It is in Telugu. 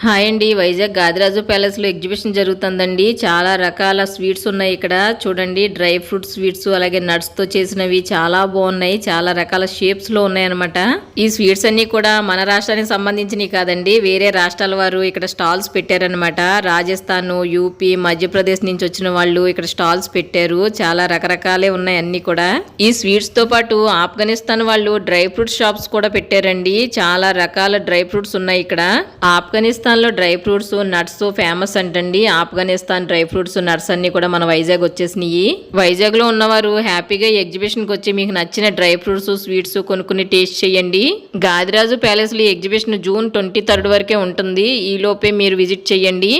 హాయ్ అండి. వైజాగ్ గాదిరాజు ప్యాలెస్లో ఎగ్జిబిషన్ జరుగుతుందండి. చాలా రకాల స్వీట్స్ ఉన్నాయి ఇక్కడ. చూడండి, డ్రై ఫ్రూట్ స్వీట్స్ అలాగే నట్స్తో చేసినవి చాలా బాగున్నాయి. చాలా రకాల షేప్స్లో ఉన్నాయన్నమాట. ఈ స్వీట్స్ అన్ని కూడా మన రాష్ట్రానికి సంబంధించినవి కాదండి, వేరే రాష్ట్రాల వారు ఇక్కడ స్టాల్స్ పెట్టారనమాట. రాజస్థాన్, యూపీ, మధ్యప్రదేశ్ నుంచి వచ్చిన వాళ్ళు ఇక్కడ స్టాల్స్ పెట్టారు. చాలా రకరకాలే ఉన్నాయి అన్ని కూడా. ఈ స్వీట్స్ తో పాటు ఆఫ్ఘనిస్తాన్ వాళ్ళు డ్రై ఫ్రూట్ షాప్స్ కూడా పెట్టారండి. చాలా రకాల డ్రై ఫ్రూట్స్ ఉన్నాయి ఇక్కడ. ఆఫ్ఘనిస్తాన్ లో డ్రై ఫ్రూట్స్ నట్స్ ఫేమస్ అంటండి. ఆఫ్ఘనిస్తాన్ డ్రై ఫ్రూట్స్ నట్స్ అన్ని కూడా మన వైజాగ్ వచ్చేసినాయి. వైజాగ్ లో ఉన్నవారు హ్యాపీగా ఎగ్జిబిషన్ కి వచ్చి మీకు నచ్చిన డ్రై ఫ్రూట్స్ స్వీట్స్ కొనుక్కుని టేస్ట్ చేయండి. గాదిరాజు ప్యాలెస్ లో ఎగ్జిబిషన్ జూన్ 23 వరకే ఉంటుంది. ఈ లోపే మీరు విజిట్ చేయండి.